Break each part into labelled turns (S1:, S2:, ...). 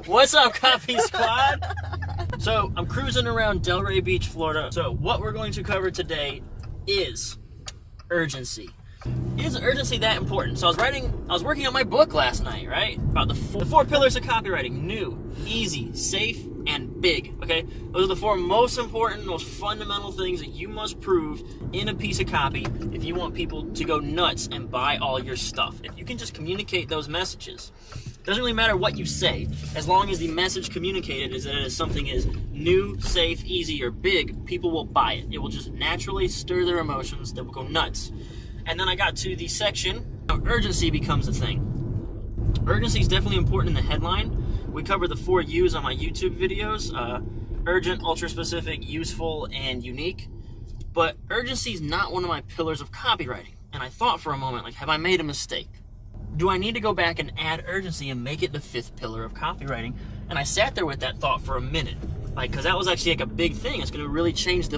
S1: What's up, Copy Squad? So, I'm cruising around Delray Beach, Florida. So, what we're going to cover today is urgency. Is urgency that important? So, I was working on my book last night, right? About the four pillars of copywriting: new, easy, safe, and big. Okay? Those are the four most important, most fundamental things that you must prove in a piece of copy if you want people to go nuts and buy all your stuff. If you can just communicate those messages, doesn't really matter what you say, as long as the message communicated is that it is something is new, safe, easy, or big, people will buy it. It will just naturally stir their emotions. They will go nuts. And then I got to the section, urgency becomes a thing. Urgency is definitely important in the headline. We cover the 4 U's on my YouTube videos: urgent, ultra-specific, useful, and unique. But urgency is not one of my pillars of copywriting. And I thought for a moment, like, have I made a mistake? Do I need to go back and add urgency and make it the 5th pillar of copywriting? And I sat there with that thought for a minute, because that was actually like a big thing. It's going to really change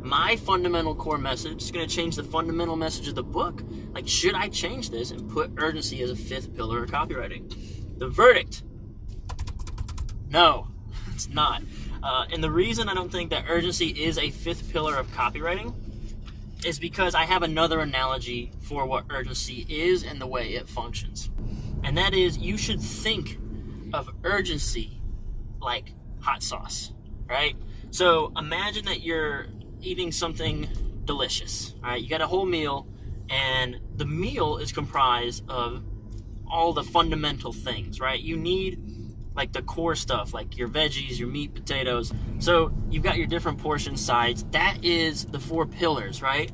S1: my fundamental core message. It's going to change the fundamental message of the book. Like, should I change this and put urgency as a 5th pillar of copywriting? The verdict: no, it's not. And the reason I don't think that urgency is a 5th pillar of copywriting is because I have another analogy for what urgency is and the way it functions. And that is, you should think of urgency like hot sauce, right? So imagine that you're eating something delicious, all right? You got a whole meal, and the meal is comprised of all the fundamental things, right? You need like the core stuff, like your veggies, your meat, potatoes. So you've got your different portion sides. That is the 4 pillars, right?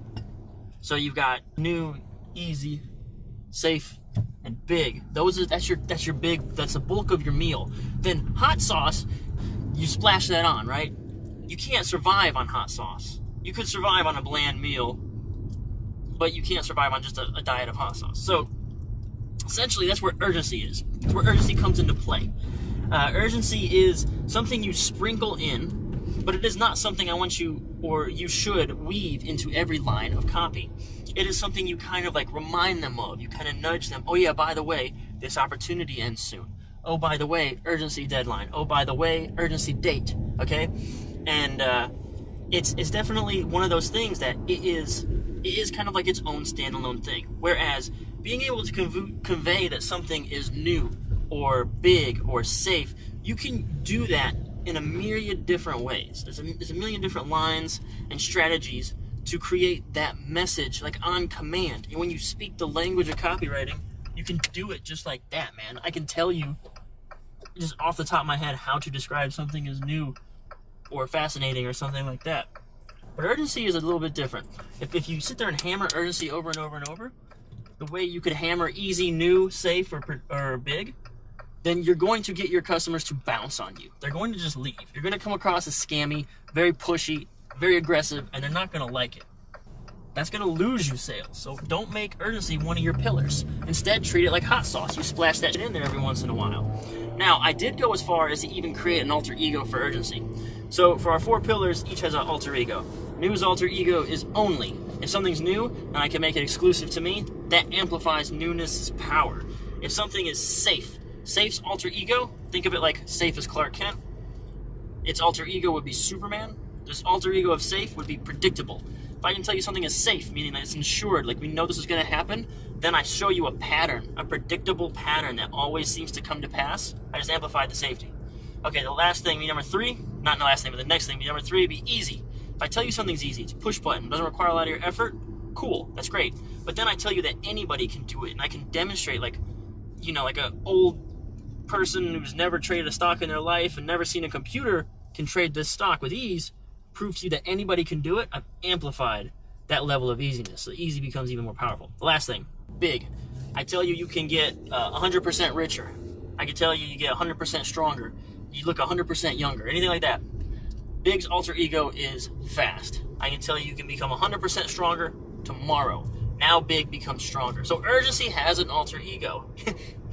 S1: So you've got new, easy, safe, and big. That's your big, that's the bulk of your meal. Then hot sauce, you splash that on, right? You can't survive on hot sauce. You could survive on a bland meal, but you can't survive on just a diet of hot sauce. So essentially, that's where urgency is. That's where urgency comes into play. Urgency is something you sprinkle in, but it is not something I want you, or you should, weave into every line of copy. It is something you kind of like remind them of. You kind of nudge them. Oh yeah, by the way, this opportunity ends soon. Oh, by the way, urgency deadline. Oh, by the way, urgency date. Okay? And it's definitely one of those things that it is kind of like its own standalone thing. Whereas being able to convey that something is new or big or safe, you can do that in a myriad different ways. There's a million different lines and strategies to create that message, like on command. And when you speak the language of copywriting, you can do it just like that, man. I can tell you just off the top of my head how to describe something as new or fascinating or something like that. But urgency is a little bit different. If you sit there and hammer urgency over and over and over, the way you could hammer easy, new, safe, or big, then you're going to get your customers to bounce on you. They're going to just leave. You're going to come across as scammy, very pushy, very aggressive, and they're not going to like it. That's going to lose you sales. So don't make urgency one of your pillars. Instead, treat it like hot sauce. You splash that shit in there every once in a while. Now, I did go as far as to even create an alter ego for urgency. So for our 4 pillars, each has an alter ego. New's alter ego is only. If something's new and I can make it exclusive to me, that amplifies newness' power. If something is safe, safe's alter ego, think of it like safe as Clark Kent. Its alter ego would be Superman. This alter ego of safe would be predictable. If I can tell you something is safe, meaning that it's insured, like we know this is going to happen, then I show you a pattern, a predictable pattern that always seems to come to pass. I just amplify the safety. Okay, the last thing, number 3, not the last thing, but the next thing, number 3 would be easy. If I tell you something's easy, it's a push button, doesn't require a lot of your effort, cool, that's great. But then I tell you that anybody can do it, and I can demonstrate, like, you know, like an old person who's never traded a stock in their life and never seen a computer can trade this stock with ease, prove to you that anybody can do it. I've amplified that level of easiness, so easy becomes even more powerful. The last thing, big. I tell you can get 100% richer. I can tell you get 100% stronger. You look 100% younger, anything like that. Big's alter ego is fast. I can tell you can become 100% stronger tomorrow. Now big becomes stronger. So urgency has an alter ego.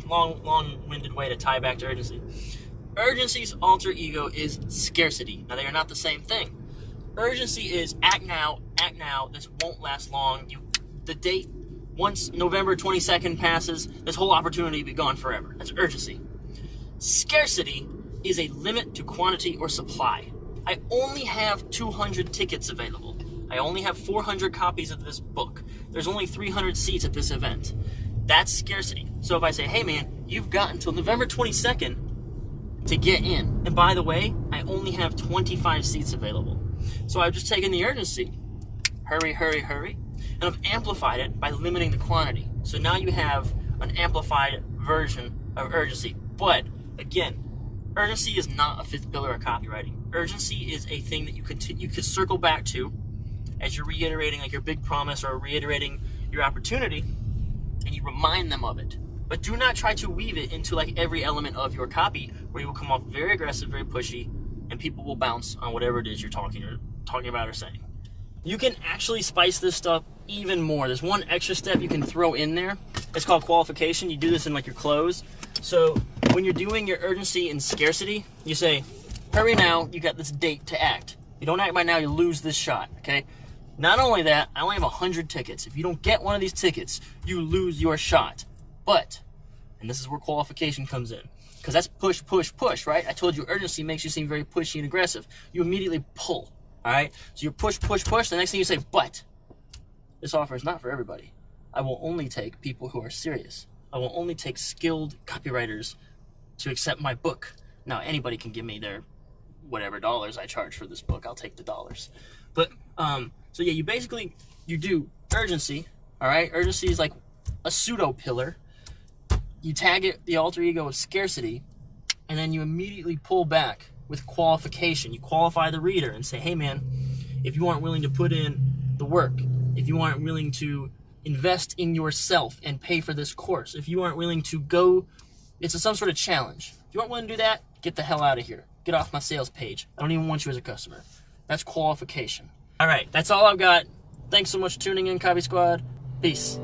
S1: Long-winded way to tie back to urgency. Urgency's alter ego is scarcity. Now, they are not the same thing. Urgency is act now, this won't last long. The date, once November 22nd passes, this whole opportunity will be gone forever. That's urgency. Scarcity is a limit to quantity or supply. I only have 200 tickets available. I only have 400 copies of this book. There's only 300 seats at this event. That's scarcity. So if I say, hey man, you've got until November 22nd to get in. And by the way, I only have 25 seats available. So I've just taken the urgency, hurry, hurry, hurry, and I've amplified it by limiting the quantity. So now you have an amplified version of urgency. But again, urgency is not a fifth pillar of copywriting. Urgency is a thing that you could circle back to as you're reiterating like your big promise or reiterating your opportunity, and you remind them of it. But do not try to weave it into like every element of your copy where you will come off very aggressive, very pushy, and people will bounce on whatever it is you're talking about or saying. You can actually spice this stuff even more. There's one extra step you can throw in there. It's called qualification. You do this in like your close. So when you're doing your urgency and scarcity, you say, hurry now, you got this date to act. If you don't act by now, you lose this shot, okay? Not only that, I only have 100 tickets. If you don't get one of these tickets, you lose your shot. But, and this is where qualification comes in, because that's push, push, push, right? I told you urgency makes you seem very pushy and aggressive. You immediately pull, all right? So you push, push, push. The next thing you say, but this offer is not for everybody. I will only take people who are serious. I will only take skilled copywriters to accept my book. Now, anybody can give me their whatever dollars I charge for this book. I'll take the dollars. But, so yeah, you do urgency, all right? Urgency is like a pseudo pillar. You tag it the alter ego of scarcity, and then you immediately pull back with qualification. You qualify the reader and say, hey man, if you aren't willing to put in the work, if you aren't willing to invest in yourself and pay for this course, if you aren't willing to go, it's some sort of challenge. If you aren't willing to do that, get the hell out of here. Get off my sales page. I don't even want you as a customer. That's qualification. All right, that's all I've got. Thanks so much for tuning in, Copy Squad. Peace.